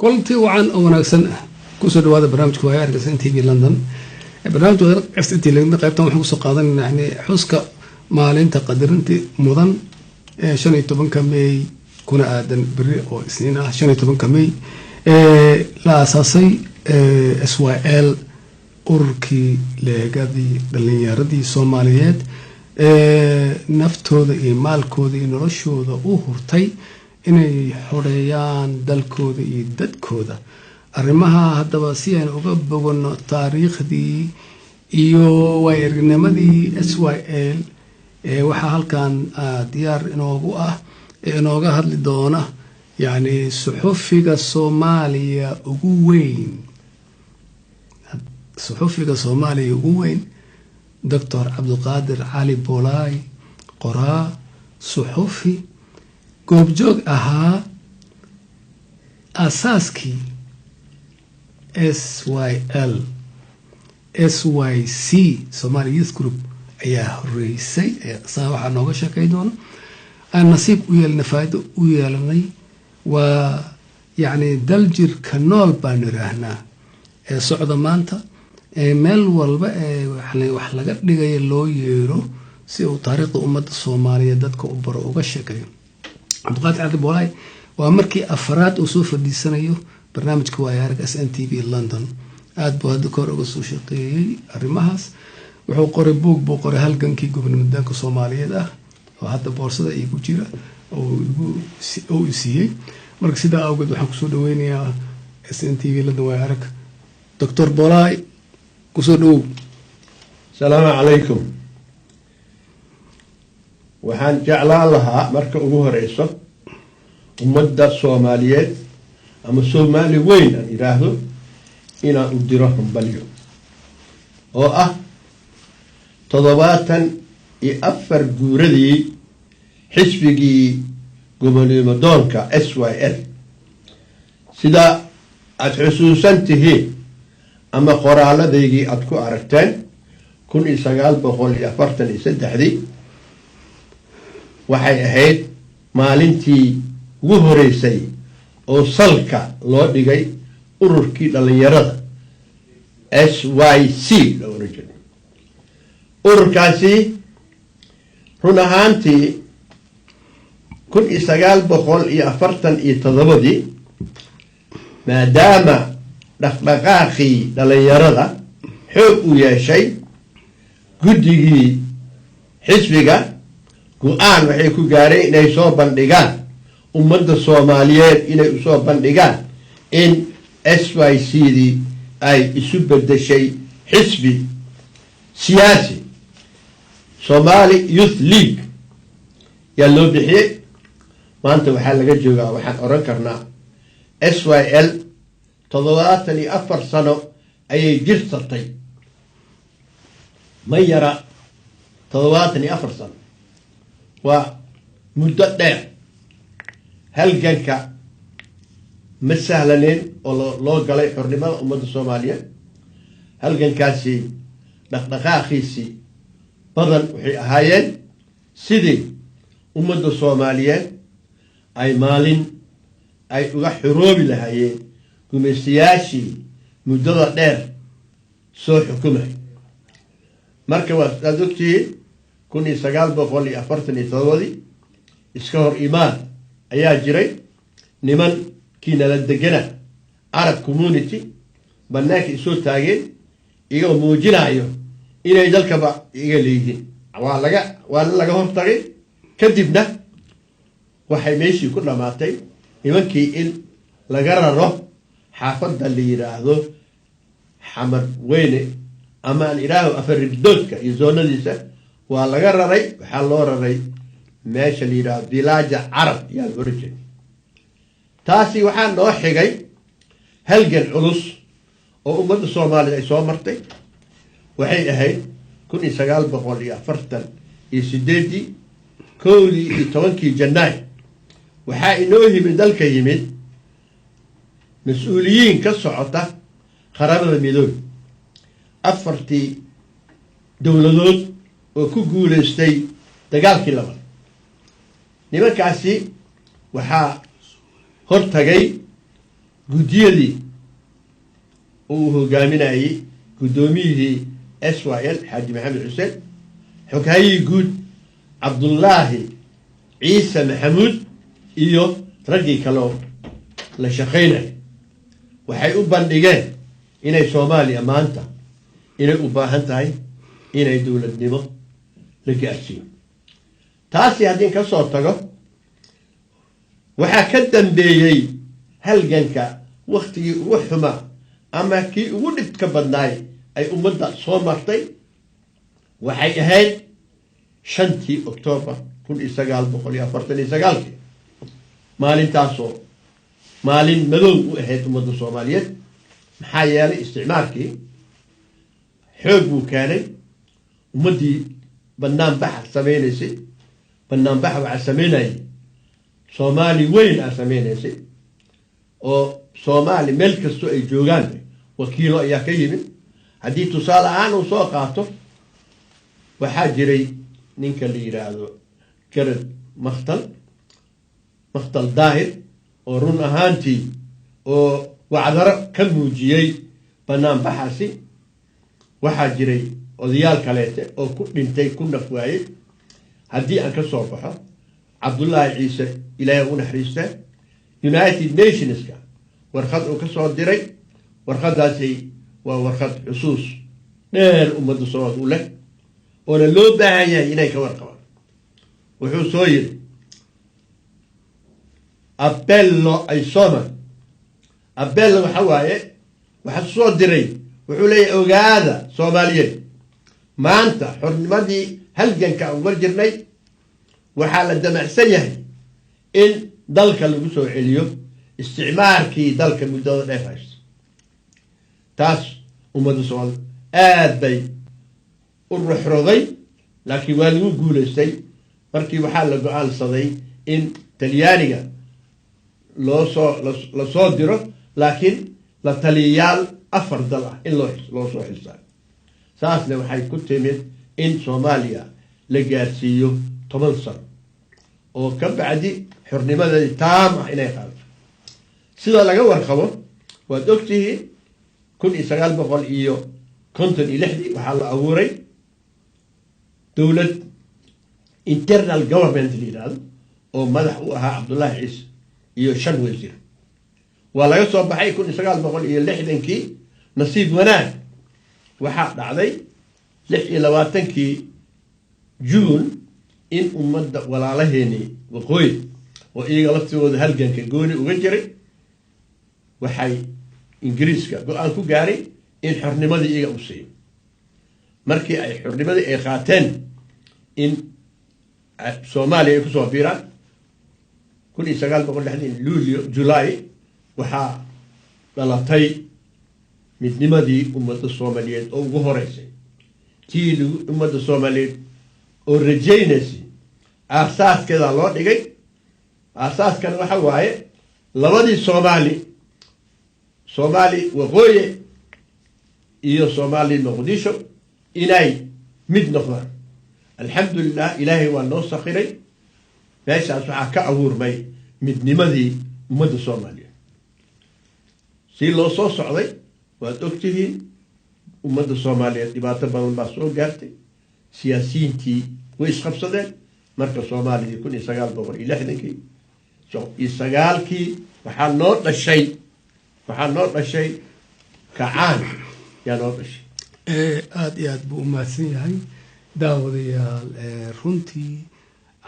كلتي وعن أو ناقصن كوسر هذا برنامج كواير قصدي تي في لندن برنامج هذا قصدي تي لندن قيبتهم وحوس قادن يعني حوسك مالين تقدرنت مدن شن يتبون كمي كنا آدم بري أو سنين شن يتبون كمي لا أساسي إسرائيل أوركي لقدي دلنياردي سوماليات naftooda iyo maalkooda iyo noloshooda u hurtay inay xoreeyaan dalkooda iyo dadkooda arrimaha haddaba si aan uga bogono taariikhdii iyo waayarnimadii SYL waxaa halkan diyaar inoogu ah inooga hadli doona yani suxufiga Soomaaliya ugu weyn دكتور عبد القادر علي بولاي قراء صحفي قوبجوج أها أساسكي SYL SYC Somali Youth Group أيها الرئيسي صراحة نوغشا كيدون النصيب ويالنا فايدة ويالني ويعني دلجر كنول بانرهنا صعود مانتا meel walba wax laga dhigay loo yeero si uu taariikhda ummadda Soomaaliyeed dadka u baro uga sheekeeyo Abdulqaadir Cali Boolay waa markii afraad uu soo fadhiisanayo barnaamijka waayarka SNTV London aad buu hadda kor uga soo shaqeeyay arrimahaas wuxuu qoray buug buu qoray halgankii gobonimada Soomaaliyeed ah oo hadda boorsada igu jira oo siiyay marka sidaa awgeed waxaan ku soo dhaweynayaa SNTV London waayarka Dr. Boolay كسودو السلام عليكم وحان جعل الله مركا أبوه رئيسه ومدى الصوماليات أما الصومالي وين أن إراهدو إنا أدرهم بليو تضباطا يأفر قوردي حسبكي قبل مدونكا SYL سيدا أتحسوسنته أما قرالة ديجي أتكو عرفتين كن إسقال بقول يفرتن يسدحدي وحي أهيد مالنتي وهريسي أو سلكا لو ديجي أوركي لليرد SYC لو رجل أوركاسي هنا هانتي كن إسقال بقول يفرتن يتضبدي ما دام dhaqdhaqaaqii dhalinyarada xoog u yeeshay guddigii xisbiga go'aan waxay ku gaareen inay soo bandhigaan ummadda Soomaaliyeed inay u soo bandhigaan in SYC-dii ay isu bedeshay xisbi siyaasi Somali Youth League yaa loo bixiyay maanta waxaa laga joogaa waxaan oran karnaa SYL تضواتني أفر سنة أي جرستي ما يرى تضواتني أفر سنة ومدة دير هل جنك مسهلين ولا لو قلي حرمة أمد الصومالية هل جنكاسي نقاخيسي بدن وحي هايين سيدي أمد الصومالية أي مالين أي حروبي لهايين كمسياشي مدة دير سو حكومة مركبة أدوكتي كوني سقال بقولي أفرتني تضودي إسكور إيمان أيا جري نمان كينا لدقنا عرب كومونيتي بناك إسو تاقين إيغو موجينا إيو إنا يدلك با إيغا ليجين وانا لغا هم تاقين كدبنا وحي ميشي كل ماتين إيمان كي إن لغرر روح حافظ اللي يراهدو حمر ويني أما الإراهو أفرد دوتك يزونا ليسا والله رأي حلو رأي ماشي اللي يراهو ديلاجة عرب يا الورجين تاسي وحان نوحي جاي هلقن علوس وأمد الصومالي أي صومرتي وحي أهي كوني سقال بقولي أفرتن يسديدي كولي يتوانكي جناي وحا إنوهي من دالك يمين مسؤولين كالصعطة خرابة الميدون أفرتي دولدود وكوكول استي دقال كيلوان نمان كاسي وحا هرتاقي gudiyadii uu hogaaminayay gudoomiyihii SYL xaaji maxamed xuseen xoghaayihii guud cabdullaahi ciise maxamuud iyo raggii kaloo la shaqaynay waxay u bandhigeen inay Soomaaliya maanta inay u baahan tahay inay dowladnimo la gaarsiiyo taasi haddii ka soo tago waxaa ka dambeeyay halganka waqtigii ugu xumaa ama kii ugu dhibka badnaay ay ummadda soo martay waxay ahayd 5 Oktoobar 1949 maalintaasoo maalin madow u ahayd ummadda Soomaaliyeed maxaa yeelay isticmaalkii xoog buu keenay ummaddii banaanbax samaynaysay banaanbax waxaa samaynayay Soomaali weyn aa samaynaysay oo Soomaali meel kastoo ay joogaan wakiilo ayaa ka yimid haddii tusaale ahaan uu soo qaato waxaa jiray ninka la yiraahdo Garad Maqtal Daahir oo run ahaantii oo wacdaro ka muujiyay banaanbaxaasi waxaa jiray odayaal kaleete oo ku dhintay ku nafwaayay haddii aan ka soo baxo cabdullaahi ciise ilaahay u naxariistay United Nationska warqad uu ka soo diray warqadaasi waa warqad xusuus dheer ummadda Soomaaliyeed u leh oo loo baahan yahay inay ka warqabaan wuxuu soo yiri appello ai Somali appello waxa waaye waxa soo diray wuxuu leeyahay ogaada Soomaaliyeed maanta xornimadii halganka aan war jirnay waxaa la damacsan yahay in dalka lagu soo celiyo isticmaalkii dalka muddada dheer haystay taas ummadda Soomaaliyeed aad bay u ruxroday laakiin waa lagu guuleystay markii waxaa la go'aansaday in Talyaaniga la soo diro laakiin la taliyayaal 4 dal ah in loo soo xilsaaray saasna waxay ku timid in Soomaaliya la gaarsiiyo 10 sano oo ka bacdi xornimadii taam ah inay qaadato sida laga warqabo waad ogtihiin 1956 waxaa la abuuray dowlad internal government liiraad oo madax u ahaa Cabdullaahi Ciise iyo 5 wasiir waa laga soo baxay 1960kii nasiib wanaag waxaa dhacday 26kii June in ummadda walaalaheeni waqooyi oo iyaga laftooda halganka gooni uga jiray waxay Ingiriiska go'aan ku gaaray in xornimadii iyaga u siiyo markii ay xornimadii ay qaateen in Soomaaliya ay ku soo biiraan 1960 July waxaa dhalatay midnimadii ummadda Soomaaliyeed oo ugu horeysay tii ummadda Soomaaliyeed oo rajaynaysay aasaaskeeda loo dhigay aasaaskan waxa waaye labadii Soomaali waqooyi iyo Soomaali Muqdisho inay mid noqdaan alxamdulillah ilaahay waa noo sakhiray meeshaas waxaa ka abuurmay midnimadii ummadda Soomaaliyeed si loo soo socday waad ogtihiin ummadda Soomaaliyeed dhibaato badan baa soo gaartay siyaasiyiintii way isqabsadeen marka Soomaaliya 1960kii waxaa noo dhashay kacaan yaa noo dhashay aad iyo aad buu u mahadsan yahay daawadayaal runtii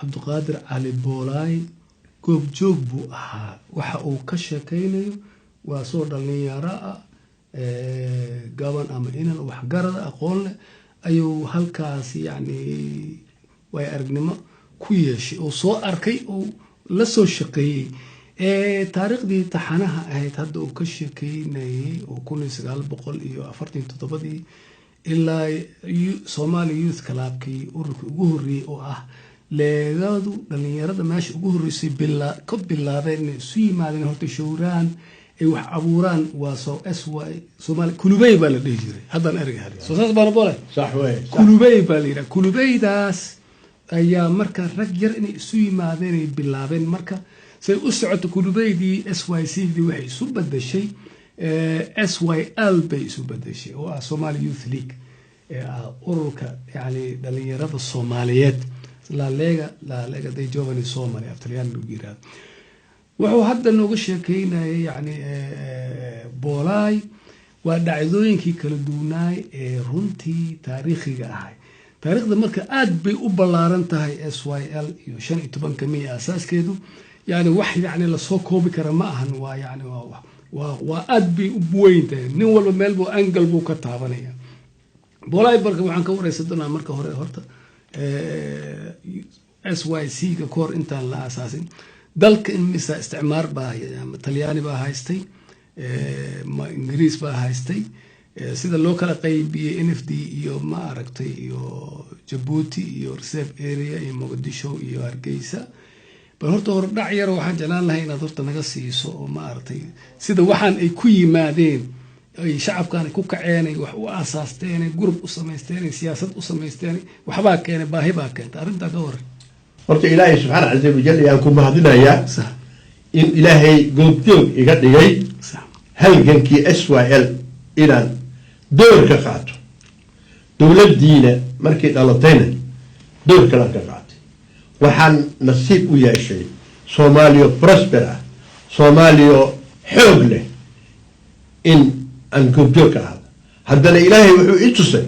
Cabdiqaadir Cali Boolaay goob joog buu ahaa waxa uu ka sheekaynayo waa soo dhalinyaro ah gaban ama inan wax garad aqoon leh ayuu halkaas yani way aragnimo ku yeeshay oo soo arkay oo la soo shaqeeyay taariikhdii taxanaha ahayd hadda uu ka sheekeynayay oo 1947 ilaa Somali Youth Clubkii ururkii ugu horeeyay oo ah leegadu dhalinyarada meesha ugu horeysay ka bilaabeen isu yimaadeen horta showraan ay wax abuuraan waa soo SY Somali kulubay baa la dhihi jiray haddaan erga hada soo saas baan boolay صح way kulubay baa la yiraahdaa kulubeydaas ayaa marka rag yar inay isu yimaadeen ay bilaabeen marka سي أسعة كلبيدي SYC دي وحي سبب الشيء SYL بي سبب الشيء هو Somali Youth League أوروكا يعني دليرات الصوماليات لا ليغا دي جوفاني صومالي أفتريان لوجيرات وهو هذا نوغش كينا يعني بولاي ودعيدوينكي kala duunaay runtii taariikhiga ahay taariikhda marka aad bay u ballaaran tahay SYL iyo 15 mi asaaskeedu yani wax yani la soo koobi kara ma ahan waa yani waa aad bay u weyntahay nin walba meel buu angle buu ka taabanaya boolay barka waxaan ka wareysanaa marka hore horta SYC ka kor intaan la asaasin dalka in misa isticmaar baa talyaani baa haystay ما إنجليز بقى هايستي سيدا لوكال قيبي NFD iyo ma aragtay iyo Djibouti iyo reserve area iyo Mogadisho iyo Hargeysa bal horta hor dhac yar waxaan jeclaan lahayn inaad horta naga siiso oo ma aragtay sida waxaan ay ku yimaadeen ay shacabkan ku kaceen wax u asaasteen group u sameysteen siyaasad u sameysteen waxba keenay baahi baa keentay arinta ka hor horta Ilaahay subhanahu wa ta'ala yaan ku mahadinaya in Ilaahay goobjoog iga dhigay halgankii SYL inaan door ka qaato dowladdiina markii dhalatayna door kale ka qaatay waxaan nasiib u yeeshay Soomaaliya prosper ah Soomaaliya xoog leh in aan goobjoog ka ahaado haddana Ilaahay wuxuu i tusay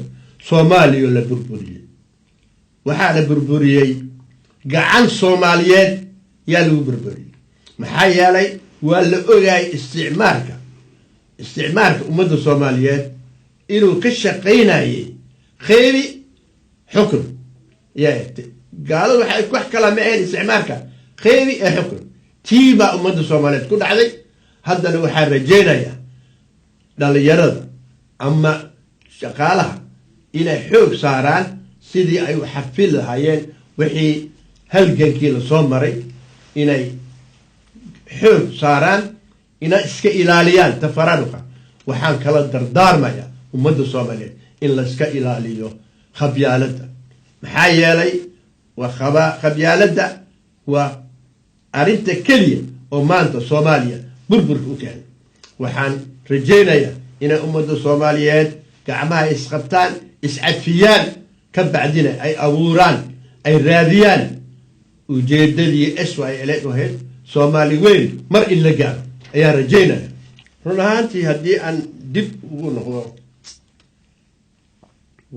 Soomaaliya la burburiyay waxaa la burburiyay gacan Soomaaliyeed yaa lagu burburiyay maxaa yeelay waa la ogaay isticmaalka ummadda Soomaaliyeed inuu ka shaqeynayay kheyri xukun yaate gaalada waxay ku kala maceen isticmaalka kheyri ee xukun tiiba ummadda Soomaaliyeed ku dhacday haddana waxaa rajeynayaa dhalinyarada ama shaqaalaha inay xoog saaraan sidii ay u xafil lahaayeen wixii halgankii la soo maray inay xoog saaraan ina iska ilaaliyaan tafararuqa waxaan kala dardaarmaya ummadda Soomaaliyeed in la iska ilaaliyo khabyaalada maxaa yeelay khabyaalada waa arinta kaliya oo maanta Soomaaliya burburka u keenay waxaan rajeynayaa in ummadda Soomaaliyeed gacmaha isqabtaan iscafiyaan ka bacdina ay abuuraan ay raadiyaan ujeedadii SYL oo heed Soomaali weyn mar in la gaaro ayaa rajeynaya run ahaantii haddii aan dib ugu noqdo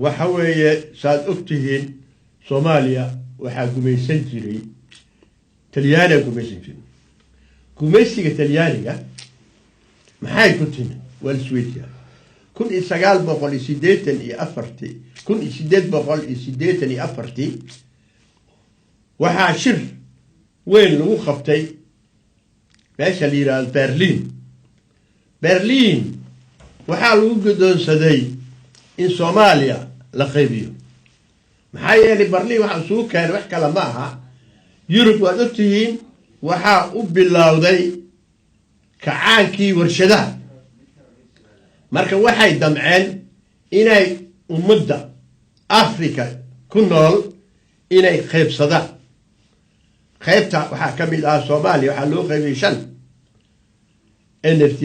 waxa weeye saad ogtihiin Soomaaliya waxaa gumaysan jiray talyaaniga gumaysan jiray gumaysiga talyaaniga maxay ku timi wal Sweetia 1884 waxaa shir weyn lagu qabtay meesha la yiraahdo Berlin waxaa lagu godoonsaday in Soomaaliya la qaybiyo maxaa yeelay Berlin waxa soo keenay wax kala ma aha Yurub waa ogtihiin waxaa u bilowday kacaankii warshadaha marka waxay damceen inay ummadda Afrika ku nool inay qaybsadaan qaybta waxaa ka mid ah Soomaaliya waxaa loo qaybiyay 5 NFD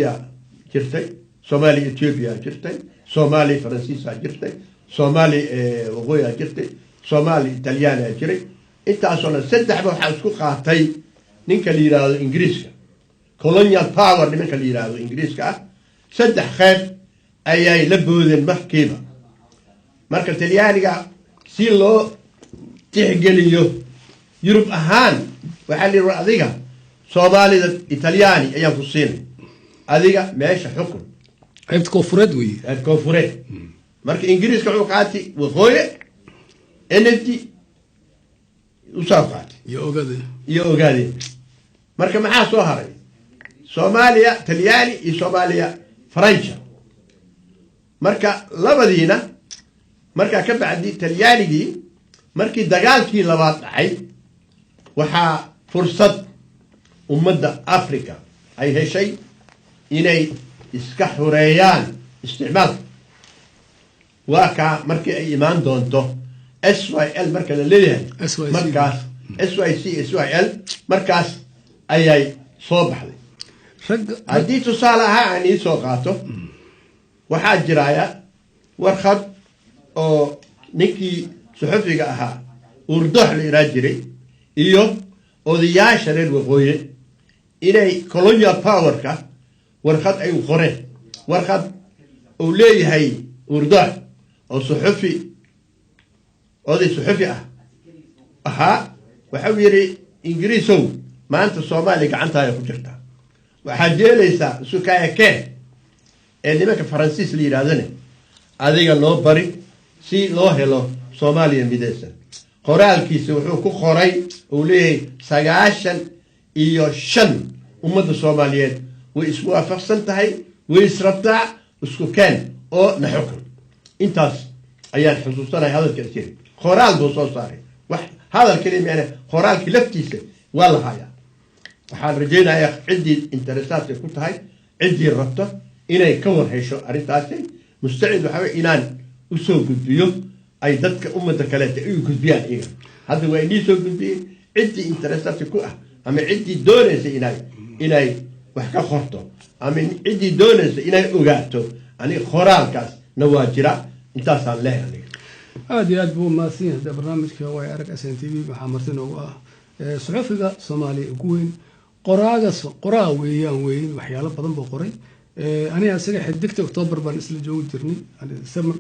jirtay Soomaali Ethiopia jirtay Soomaali Faransiisa jirtay Soomaali waqooyi jirtay Soomaali Talyaani jiray intaasoo saddex waxaa isku qaatay ninka la yiraahdo Ingiriiska colonial power ninka la yiraahdo Ingiriiska saddex qayb ayay la boodeen markiiba marka Talyaaniga si loo tixgeliyo Yurub ahaan waxa la yiraahdaa adiga Soomaalida Talyaani ayaa ku siinay adiga meesha xukun qaybta koonfureed weey koonfureed marka Ingiriiska wuxuu qaatay waqooyi NFD u soo qaatay iyo ogaade marka maxaa soo haray Soomaaliya Talyaani iyo Soomaaliya Faransa marka labadiina marka ka bacdi Talyaanigii markii dagaalkii labaad dhacay waxaa fursad ummadda Afrika ay heshay inay iska xureeyaan isticmaalka waa ka markii ay imaan doonto SYL marka la leeyahay markaas SYC SYL markaas ayay soo baxday haddii tusaale ahaa aan ii soo qaato waxaa jiraya warqad oo ninkii suxufiga ahaa Urdox la iraa jiray iyo odayaasha reer waqooyi inay colonial powerka warqad ay u qoreen warqad uu leeyahay Urdox oo suxufi oday suxufi ahaa waxa uu yiri ingiriisow maanta Soomaali gacantaaga ku jirta waxaad jeelaysaa sukaya kee ee nimanka Faransiis la yiraahdane adiga loo bari si loo helo Soomaaliya midaysan qoraalkiisa wuxuu ku qoray uu leeyahay 95 ummadda Soomaaliyeed way isku waafaqsan tahay way israbtaa isku keen oo na xukun intaas ayaan xusuusanahay hadalka jiray qoraal buu soo saaray wax hadal kaliya qoraalki laftiisa waa la hayaa waxaan rajaynayaa cidii interesaadka ku tahay cidii rabta inay ka warhayso arintaasi mustacid waxa inaan u soo gudbiyo ay dadka ummadda kale ay u gudbiyaan iyaga hadda way inii soo gudbiyeen cidii interesaadka ku ah ama cidii doonaysa inay wax ka qorto ama cidii doonaysa inay ogaato ani qoraalkaas na waa jira intaasaan leeyahay aad buu maasiin hada barnaamijka way arag SNTV waxa martin oo ah suxufiga Soomaaliya ugu weyn qoraa weeyaan waxyaalo badan buu qoray aniga asaga xiddigta October baan isla joogi jirnay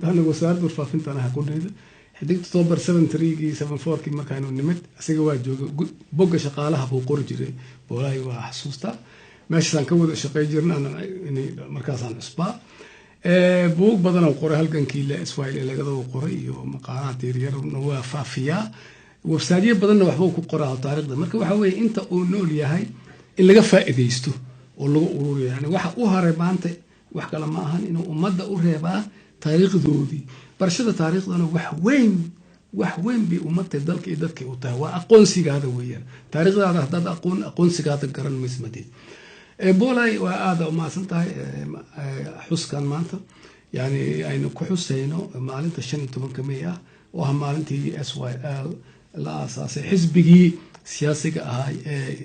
aniga wasaaradda warfaafinta anaha ku dheeda xiddigta October 73 74 markaan nimid asaga waa jooga bogga shaqaalaha buu qori jiray boolay waa xasuusta meeshaan ka wada shaqeey jirnaa markaas aan cusbaa buug badan oo qoray halkankii la Iswaail laga qoray iyo maqaalaad yaryar waa faafiya website badanna waxba ku qoraa taariikhda marka waxa weeye inta uu nool yahay in laga faa'iideysto oo lagu ururiyo yani waxa u haray maanta wax kala ma ahan inuu ummadda u reebaa taariikhdoodii barashada taariikhdana wax weyn bi ummadda dalka iyo dadka u tahay waa aqoonsigaada weeyaan taariikhdaada haddaad aqoonsigaada garan mismadid boolay waa aada u maasan tahay xuskan maanta yani aynu ku xusayno maalinta 15 May ah oo maalintii SYL la asaasay xisbigii siyaasiga ahaa ee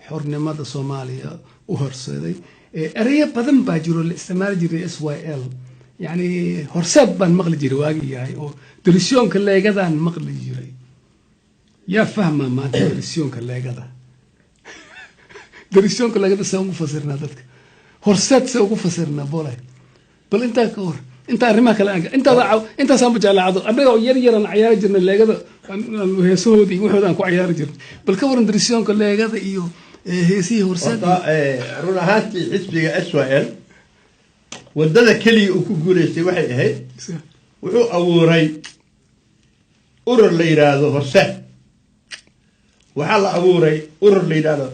xornimada Soomaaliya u horseeday eraya badan baa jiro la isticmaali jiray SYL yani horseed baan maqli jiray waagi yahay oo dirisyoonka leegadaan maqli jiray yaa fahma maanta dirisyoonka leegada dirisyoonka leegada soo ugu fasirnaa dadka horseed soo ugu fasirnaa boolay bal inta ka hor inta arrimaha kale inta saan bajalaado anaga yar ciyaar jirna leegada heesoodii waxoodan ku ciyaar jirnay bal ka waran dirisyoonka leegada iyo heesii horseed run ahaantii xisbiga SYL wadada kaliya uu ku guuleystay waxay ahayd wuxuu abuuray urur la yiraahdo horseed waxa la abuuray urur la yiraahdo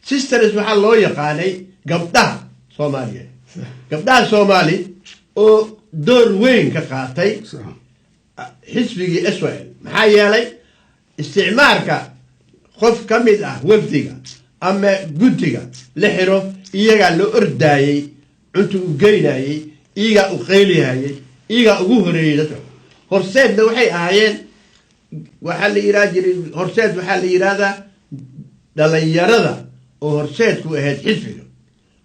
sisters waxa loo yaqaanay gabdhaha Soomaaliyeed gabdhaha Soomaali oo door weyn ka qaatay xisbigii SYL maxaa yeelay isticmaalka qof kamid ah wafdiga ama guddiga la xiro iyaga loo ordaayay intuu u geynayay iyaga u qeyliyay iyaga ugu horeeyay dadka horseedna waxay ahaayeen waxa la yiraahdo horseed waxa la yiraahdaa dhalinyarada oo horseedku ahayd xisbiga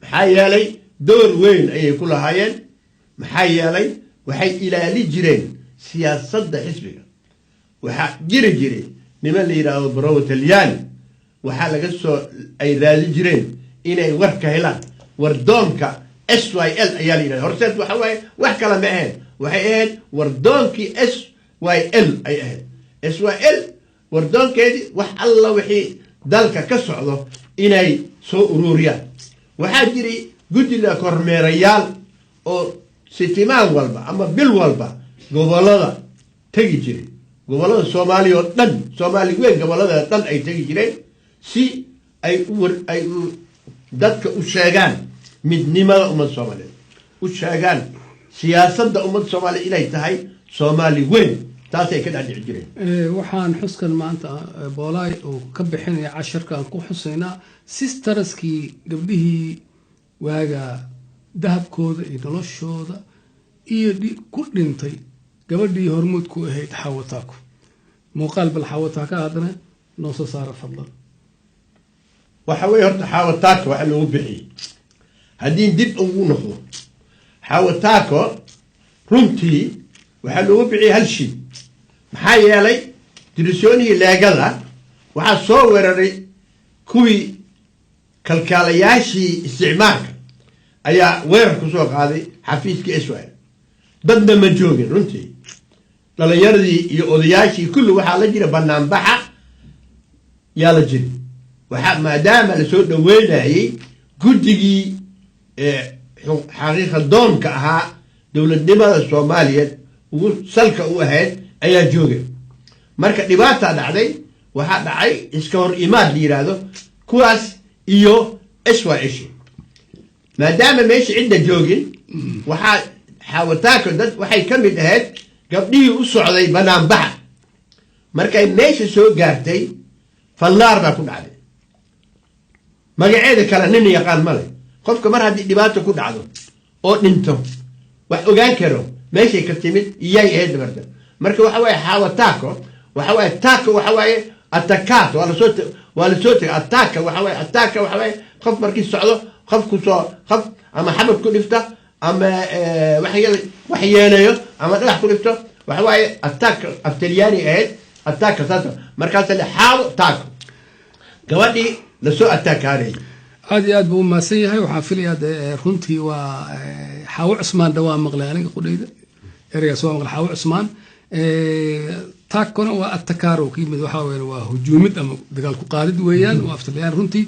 maxaa yeelay door weyn ayay ku lahaayeen maxaa yeelay waxay ilaali jireen siyaasadda xisbiga waxa jiray niman la yiraahdo Browtalian waxa laga soo ay raali jireen inay war ka helaan wardoonka SYL ayaa la yiraahdo horseed waxa way wax kala ma ahayn waxay ahayd wardoonkii SYL ay ahayd SYL wardoonkeedii wax alla wixii dalka ka socdo inay soo ururiyaan waxa jiray guddiga kormeerayaal oo sitimaan walba ama bil walba gobolada tagi jiray gobolada Soomaaliya oo dhan Soomaali weyn gobolada dhan ay tagi jireen si ay dadka u sheegaan midnimada ummadda Soomaaliyeed u sheegaan siyaasadda ummadda Soomaaliya inay tahay Soomaali weyn taasay ka dhaadhici jireen waxaan xuskan maanta boolay oo ka bixinaya casharkan ku xuseynaa sisterskii gabdhihii waaga dahabkooda iyo noloshooda iyo ku dhintay gabadhii hormuud ku ahayd Xawataako muuqaal bal Xawataaka hadana noo soo saara fadlan وحوي هرت حاوتاك وحلو بحي هدين دب أمونه حاوتاكو runtii waxaa loogu bixiyay hal shay maxaa yeelay dirsoonii leegada waxaa soo weeraray kuwii kalkaalayaashii isticmaalka ayaa weerar ku soo qaaday xafiiskii Israel dadna ma joogin runtii dhalinyaradii iyo odayaashii kulli waxaa la jira banaanbaxa yaa la jiri waxaa maadaama la soo dhaweynayay guddigii xaqiiqa doonka ahaa dowladnimada Soomaaliyeed ugu salka u ahayd ayaa joogay marka dhibaata dhacday waxa dhacay iska hor imaad yiraahdo kuwaas iyo SYS maadaama meesha cidda joogin waxa xaawataaka dad waxay kamid ahayd gabdhihii u socday banaanbaxa markay meesha soo gaartay fallaar baa ku dhacday magaceeda kala nin yaqaan male qofka mar haddii dhibaato ku dhacdo oo dhinto wax ogaan karo meeshay ka timid iyay ahayd barda marka waxa way xaawataako waxa way taako waxa way attaccato wala soo attack waxa way qof markii socdo qof ku soo qof ama xabad ku dhifta ama wax yeelayo ama dhagax ku dhifto waxa way attack aftaliyani ahayd attack saasa markaas la xaawataako gabadhii la soo attackaarey aad buu maasan yahay waxa filayaa runtii waa xaawo Cusmaan dhawaa maqlay aniga qudayda ereyga soo maqlay xaawo Cusmaan taakona waa attakaaro kiimid waxa weeyaan waa hujuumid ama dagaal ku qaadid weeyaan waa aftalayaan runtii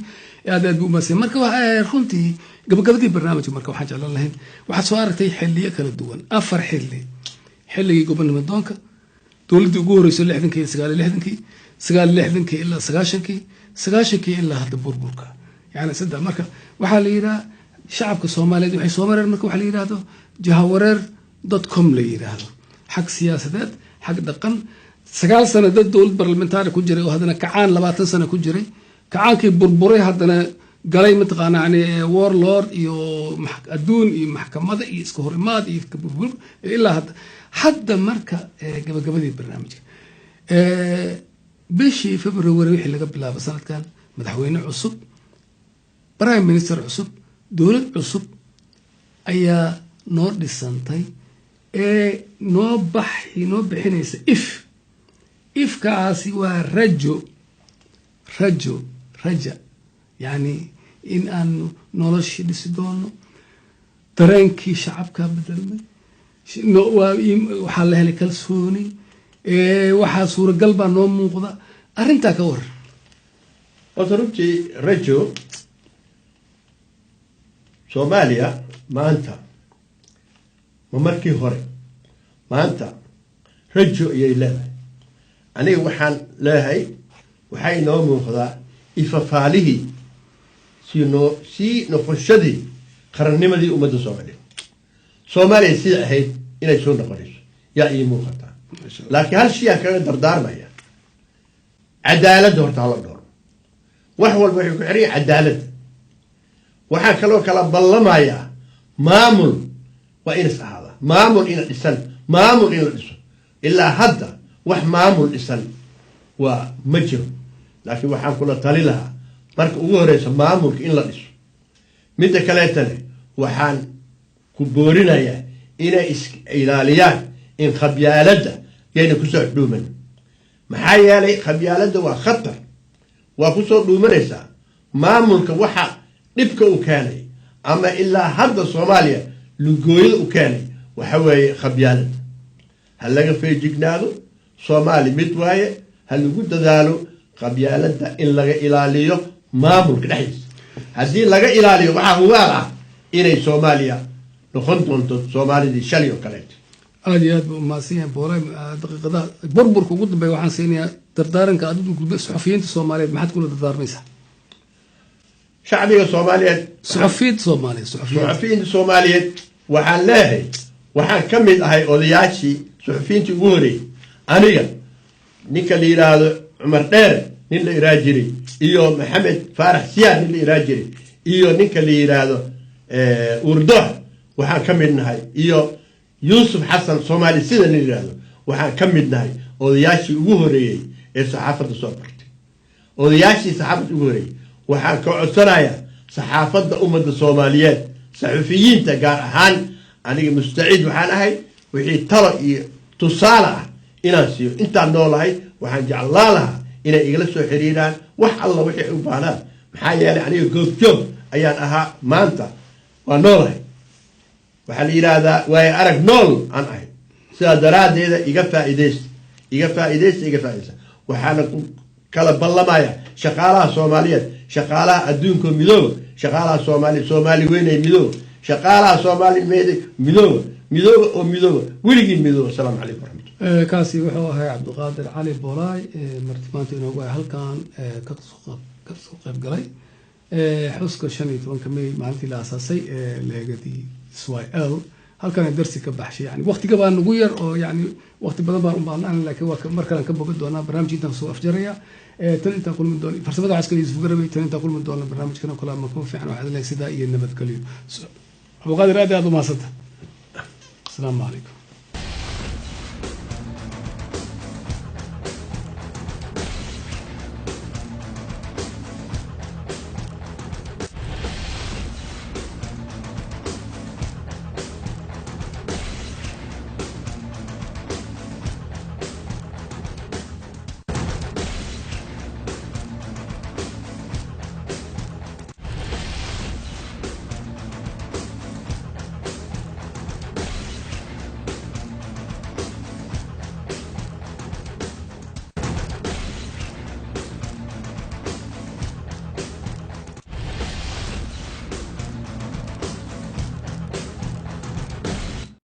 aad buu maasan marka waxa runtii gabagabadii barnaamijka marka waxaan jeclaan lahayn waxa soo aragtay xilliyo kala duwan afar xilligii gobonimo doonka dawladda ugu horeysay 69 69 ilaa 90 ilaa hadda burburka يعني سد مركا وحال يرى شعب الصومالي وحي صومالي مركا وحال يرى هذا جهورر.com لي يرى هذا حق سياسات حق دقن سقال سنة ضد دول برلمنتاري كجري وهذا كعان 20 سنة كجري كعان كي بربري هذا قالي متقانا يعني وورلورد يو أدون محكمة إسكورمات يكبر إلا هذا حد مركا قبل البرنامج بشي فبراير وحي اللي قبلها بسنة كان مدحوين عصب برايم مينستر عصب دولة عصب أيا نور ديسانتاي نو بحينيس إف كاسي ورجو رجع يعني إن أنو نولش ديسدونو ترنكي شعب كابدلمي وحالها لكالسوني waxaa suuragal baa noo muuqda arinta ka war runtii rajo Soomaaliya maanta ma markii hore maanta rajo ayay leedahay aniga waxaan leeyahay waxay noo muuqdaa ifafaalihii si noqoshadii qarannimadii ummadda Soomaaliya si ahayd inay soo noqonayso yaa ii muuqata لكن هل شيء كان دردار مايا عدالة دورت على الدور وحول بحري عدالة وحكى له كلام بالله مايا مامل وإنس هذا مامل إلى الإنسان مامل إلى الإنسان إلا هذا وح مامل الإنسان ومجر لكن وحان كل تالي لها مرك أوريس مامل إلى الإنسان متى كلاتني وحان كبورنا يا إلى ليان إن خبيالده يعني كسر دومن محايا لي خبيالده وخطر وكسر دومنيسا ما ملك وحى نبك وكاني أما إلا هذا صوماليا لجويل وكاني وحوي خبيالده هل لقى في جناده صومالي متواي هل وجود ذاله خبيالده إن لقى إلاليه ما ملك نحيس هذه لقى إلاليه وحى هو إني صوماليا نخنتون صومالي دي شلي وكالت aad ma siiyeen boolay daqiiqada burburka ugu dambeeyay waxaan siinayaa dardaaranka adigu gudba suxufiyiinta Soomaaliyeed maxaad kula dardaarmaysaa shacbiga Soomaaliyeed suxufiyiinta Soomaaliyeed waxaan leeyahay waxaan ka mid ahay odayaashii suxufiyiinta ugu horeeyay aniga ninka la yiraahdo Umar Dheer nin la iraajiri iyo Maxamed Faarax Siyaad nin la iraajiri iyo ninka la yiraahdo Urdo waxaan ka mid nahay iyo يوسف حسن صومالي سيدا نيرادو وحان كمد ناي odayaashii ugu horeeyay ee saxaafadda soo bartay odayaashii saxaafadda ugu horeeyay waxaan ka codsanayaa saxaafadda ummadda soomaaliyeed saxufiyiinta gaar ahaan aniga mustaciid waxaan ahay wixii talo iyo tusaale ah inaan siiyo intaan noolahay waxaan jeclaan lahaa inay igala soo xiriiraan wax alla wixii u baahnaan maxaa yeelay aniga goobjoog ayaan ahaa maanta waa noolahay waxaa la yidhaahdaa waayo arag nool aan ahay sidaa daraaddeeda iga faa'iidaysta waxaana kala ballamaya shaqaalaha soomaaliyeed shaqaalaha adduunka midooba shaqaalaha soomaali weynay midooba shaqaalaha soomaali midooba oo midooba weligii midooba asalaamu calaykum waraxmatullah kaasi wuxuu ahay cabdiqaadir cali boolaay marti maanta inoogu ahay halkan ka soo qayb galay xuska 15 May maalintii la aasaasay leegadii SYL halkan darsi ka baxshay yani waqtiga baan ugu yar oo yani waqti badan baan u baahnaan laakiin waa mar kale ka bogan doonaa barnaamijkan soo afjaraya tan inta kulmi doon farsamada askari isku garabay tan inta kulmi doona barnaamijkan kala ma ku fiican waxa la sida iyo nabad galiyo Abuu Qaadir aad u maasanta. Assalaamu calaykum.